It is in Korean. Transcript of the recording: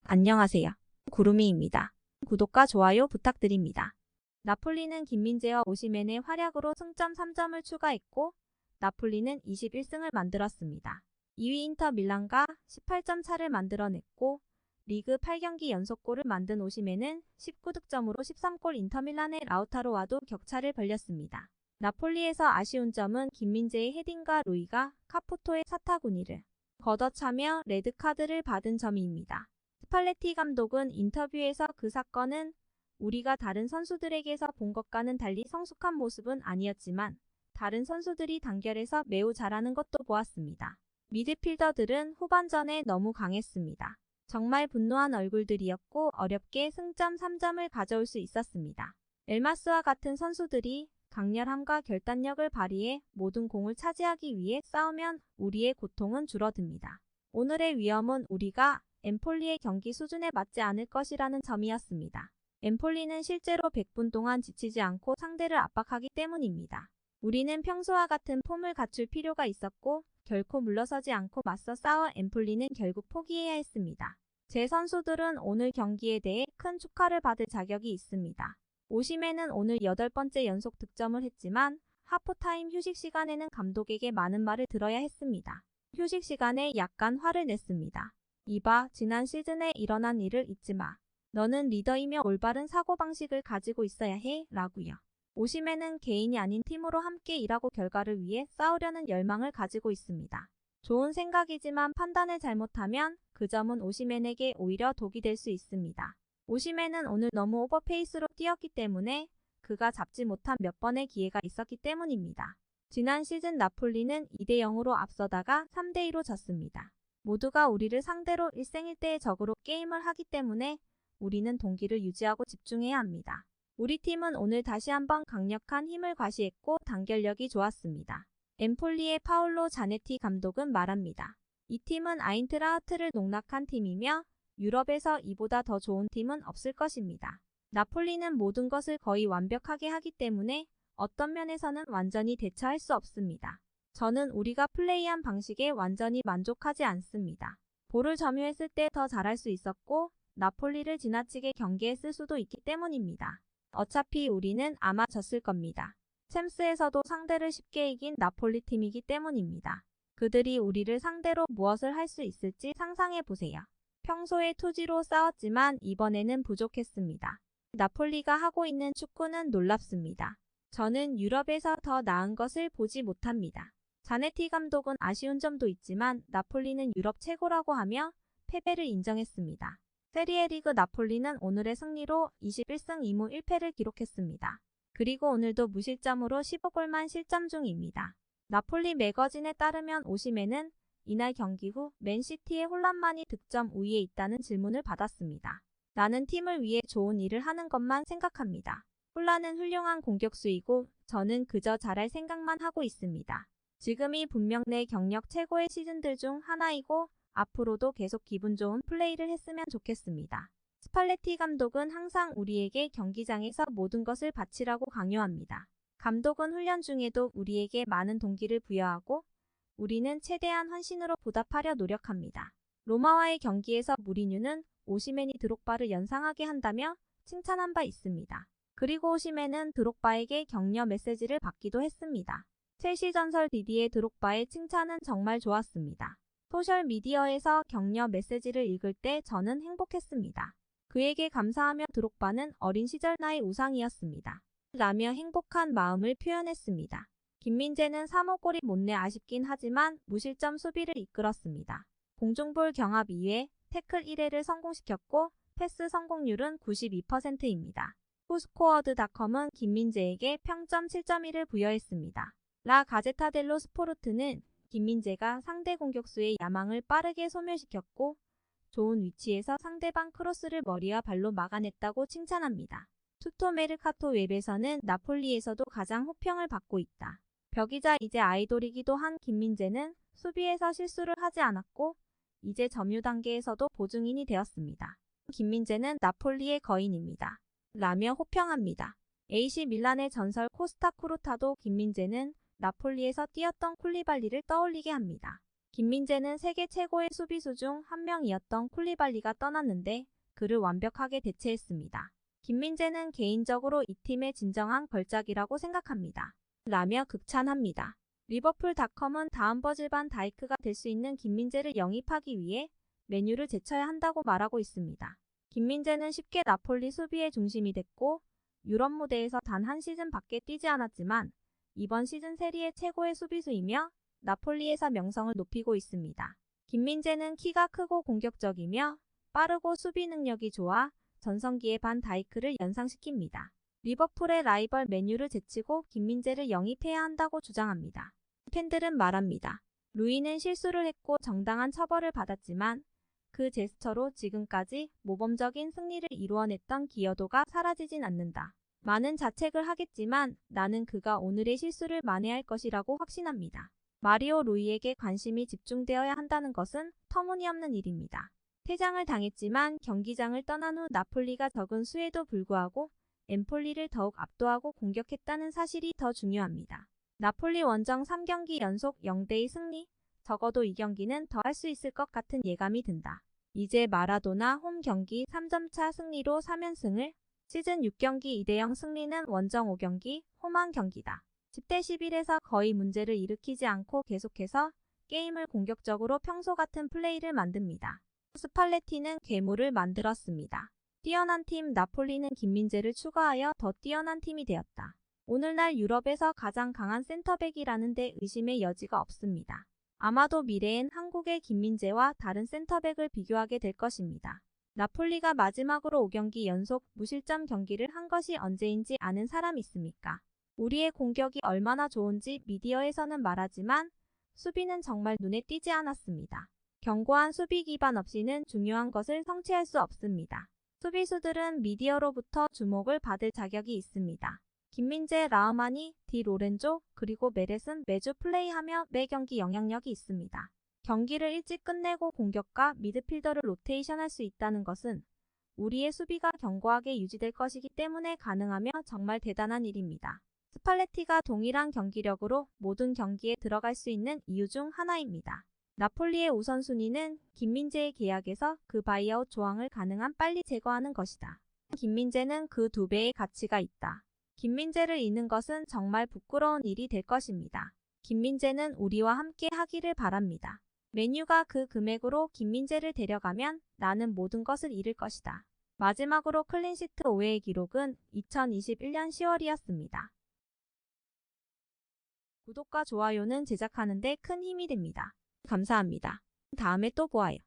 안녕하세요. 구루미입니다. 구독과 좋아요 부탁드립니다. 나폴리는 김민재와 오시멘의 활약으로 승점 3점을 추가했고 나폴리는 21승을 만들었습니다. 2위 인터 밀란과 18점 차를 만들어냈고 리그 8경기 연속골을 만든 오시멘은 19득점으로 13골 인터 밀란의 라우타로와도 격차를 벌렸습니다. 나폴리에서 아쉬운 점은 김민재의 헤딩과 루이가 카푸토의 사타구니를 걷어차며 레드카드를 받은 점입니다. 스팔레티 감독은 인터뷰에서 그 사건은 우리가 다른 선수들에게서 본 것과는 달리 성숙한 모습은 아니었지만 다른 선수들이 단결해서 매우 잘하는 것도 보았습니다. 미드필더들은 후반전에 너무 강했습니다. 정말 분노한 얼굴들이었고 어렵게 승점 3점을 가져올 수 있었습니다. 엘마스와 같은 선수들이 강렬함과 결단력을 발휘해 모든 공을 차지하기 위해 싸우면 우리의 고통은 줄어듭니다. 오늘의 위험은 우리가 엠폴리의 경기 수준에 맞지 않을 것이라는 점이었습니다. 엠폴리는 실제로 100분 동안 지치지 않고 상대를 압박하기 때문입니다. 우리는 평소와 같은 폼을 갖출 필요가 있었고 결코 물러서지 않고 맞서 싸워 엠폴리는 결국 포기해야 했습니다. 제 선수들은 오늘 경기에 대해 큰 축하를 받을 자격이 있습니다. 오시멘은 오늘 8번째 연속 득점을 했지만 하프타임 휴식 시간에는 감독에게 많은 말을 들어야 했습니다. 휴식 시간에 약간 화를 냈습니다. 이봐, 지난 시즌에 일어난 일을 잊지 마. 너는 리더이며 올바른 사고방식을 가지고 있어야 해. 라고요. 오시멘은 개인이 아닌 팀으로 함께 일하고 결과를 위해 싸우려는 열망을 가지고 있습니다. 좋은 생각이지만 판단을 잘못하면 그 점은 오시멘에게 오히려 독이 될 수 있습니다. 오시멘은 오늘 너무 오버페이스로 뛰었기 때문에 그가 잡지 못한 몇 번의 기회가 있었기 때문입니다. 지난 시즌 나폴리는 2대0으로 앞서다가 3대2로 졌습니다. 모두가 우리를 상대로 일생일대의 적으로 게임을 하기 때문에 우리는 동기를 유지하고 집중해야 합니다. 우리 팀은 오늘 다시 한번 강력한 힘을 과시했고 단결력이 좋았습니다. 엠폴리의 파울로 자네티 감독은 말합니다. 이 팀은 아인트라흐트를 농락한 팀이며 유럽에서 이보다 더 좋은 팀은 없을 것입니다. 나폴리는 모든 것을 거의 완벽하게 하기 때문에 어떤 면에서는 완전히 대처할 수 없습니다. 저는 우리가 플레이한 방식에 완전히 만족하지 않습니다. 볼을 점유했을 때 더 잘할 수 있었고 나폴리를 지나치게 경계했을 수도 있기 때문입니다. 어차피 우리는 아마 졌을 겁니다. 챔스에서도 상대를 쉽게 이긴 나폴리 팀이기 때문입니다. 그들이 우리를 상대로 무엇을 할 수 있을지 상상해 보세요. 평소에 투지로 싸웠지만 이번에는 부족했습니다. 나폴리가 하고 있는 축구는 놀랍습니다. 저는 유럽에서 더 나은 것을 보지 못합니다. 자네티 감독은 아쉬운 점도 있지만 나폴리는 유럽 최고라고 하며 패배를 인정했습니다. 세리에 리그 나폴리는 오늘의 승리로 21승 2무 1패를 기록했습니다. 그리고 오늘도 무실점으로 15골만 실점 중입니다. 나폴리 매거진에 따르면 오시멘은 이날 경기 후 맨시티의 혼란만이 득점 우위에 있다는 질문을 받았습니다. 나는 팀을 위해 좋은 일을 하는 것만 생각합니다. 혼란은 훌륭한 공격수이고 저는 그저 잘할 생각만 하고 있습니다. 지금이 분명 내 경력 최고의 시즌들 중 하나이고 앞으로도 계속 기분 좋은 플레이를 했으면 좋겠습니다. 스팔레티 감독은 항상 우리에게 경기장에서 모든 것을 바치라고 강요합니다. 감독은 훈련 중에도 우리에게 많은 동기를 부여하고 우리는 최대한 헌신으로 보답하려 노력합니다. 로마와의 경기에서 무리뉴는 오시멘이 드록바를 연상하게 한다며 칭찬한 바 있습니다. 그리고 오시멘은 드록바에게 격려 메시지를 받기도 했습니다. 첼시 전설 디디에 드록바의 칭찬은 정말 좋았습니다. 소셜미디어에서 격려 메시지를 읽을 때 저는 행복했습니다. 그에게 감사하며 드록바는 어린 시절 나의 우상이었습니다. 라며 행복한 마음을 표현했습니다. 김민재는 3호 골이 못내 아쉽긴 하지만 무실점 수비를 이끌었습니다. 공중볼 경합 2회, 태클 1회를 성공시켰고 패스 성공률은 92%입니다. 후스코어드닷컴은 김민재에게 평점 7.1을 부여했습니다. 라 가제타 델로 스포르트는 김민재가 상대 공격수의 야망을 빠르게 소멸시켰고 좋은 위치에서 상대방 크로스를 머리와 발로 막아냈다고 칭찬합니다. 투토 메르카토 웹에서는 나폴리에서도 가장 호평을 받고 있다. 벽이자 이제 아이돌이기도 한 김민재는 수비에서 실수를 하지 않았고 이제 점유 단계에서도 보증인이 되었습니다. 김민재는 나폴리의 거인입니다. 라며 호평합니다. AC 밀란의 전설 코스타 쿠르타도 김민재는 나폴리에서 뛰었던 쿨리발리를 떠올리게 합니다. 김민재는 세계 최고의 수비수 중 한 명이었던 쿨리발리가 떠났는데 그를 완벽하게 대체했습니다. 김민재는 개인적으로 이 팀의 진정한 걸작이라고 생각합니다. 라며 극찬합니다. 리버풀닷컴은 다음 버질 반 다이크가 될 수 있는 김민재를 영입하기 위해 메뉴를 제쳐야 한다고 말하고 있습니다. 김민재는 쉽게 나폴리 수비의 중심이 됐고 유럽 무대에서 단 한 시즌밖에 뛰지 않았지만 이번 시즌 세리에 최고의 수비수이며 나폴리에서 명성을 높이고 있습니다. 김민재는 키가 크고 공격적이며 빠르고 수비 능력이 좋아 전성기의 반 다이크를 연상시킵니다. 리버풀의 라이벌 맨유를 제치고 김민재를 영입해야 한다고 주장합니다. 팬들은 말합니다. 루이는 실수를 했고 정당한 처벌을 받았지만 그 제스처로 지금까지 모범적인 승리를 이루어냈던 기여도가 사라지진 않는다. 많은 자책을 하겠지만 나는 그가 오늘의 실수를 만회할 것이라고 확신합니다. 마리오 루이에게 관심이 집중되어야 한다는 것은 터무니없는 일입니다. 퇴장을 당했지만 경기장을 떠난 후 나폴리가 적은 수에도 불구하고 엠폴리를 더욱 압도하고 공격했다는 사실이 더 중요합니다. 나폴리 원정 3경기 연속 0대2 승리, 적어도 이 경기는 더 할 수 있을 것 같은 예감이 든다. 이제 마라도나 홈 경기 3점차 승리로 3연승을, 시즌 6경기 2대0 승리는 원정 5경기, 홈 1경기다. 10대 11에서 거의 문제를 일으키지 않고 계속해서 게임을 공격적으로 평소 같은 플레이를 만듭니다. 스팔레티는 괴물을 만들었습니다. 뛰어난 팀 나폴리는 김민재를 추가하여 더 뛰어난 팀이 되었다. 오늘날 유럽에서 가장 강한 센터백이라는 데 의심의 여지가 없습니다. 아마도 미래엔 한국의 김민재와 다른 센터백을 비교하게 될 것입니다. 나폴리가 마지막으로 5경기 연속 무실점 경기를 한 것이 언제인지 아는 사람 있습니까? 우리의 공격이 얼마나 좋은지 미디어에서는 말하지만 수비는 정말 눈에 띄지 않았습니다. 견고한 수비 기반 없이는 중요한 것을 성취할 수 없습니다. 수비수들은 미디어로부터 주목을 받을 자격이 있습니다. 김민재, 라흐마니, 디 로렌조, 그리고 메렛은 매주 플레이하며 매 경기 영향력이 있습니다. 경기를 일찍 끝내고 공격과 미드필더를 로테이션할 수 있다는 것은 우리의 수비가 견고하게 유지될 것이기 때문에 가능하며 정말 대단한 일입니다. 스팔레티가 동일한 경기력으로 모든 경기에 들어갈 수 있는 이유 중 하나입니다. 나폴리의 우선순위는 김민재의 계약에서 그 바이아웃 조항을 가능한 빨리 제거하는 것이다. 김민재는 그 2배의 가치가 있다. 김민재를 잃는 것은 정말 부끄러운 일이 될 것입니다. 김민재는 우리와 함께 하기를 바랍니다. 맨유가 그 금액으로 김민재를 데려가면 나는 모든 것을 잃을 것이다. 마지막으로 클린시트 5회의 기록은 2021년 10월이었습니다. 구독과 좋아요는 제작하는 데 큰 힘이 됩니다. 감사합니다. 다음에 또 보아요.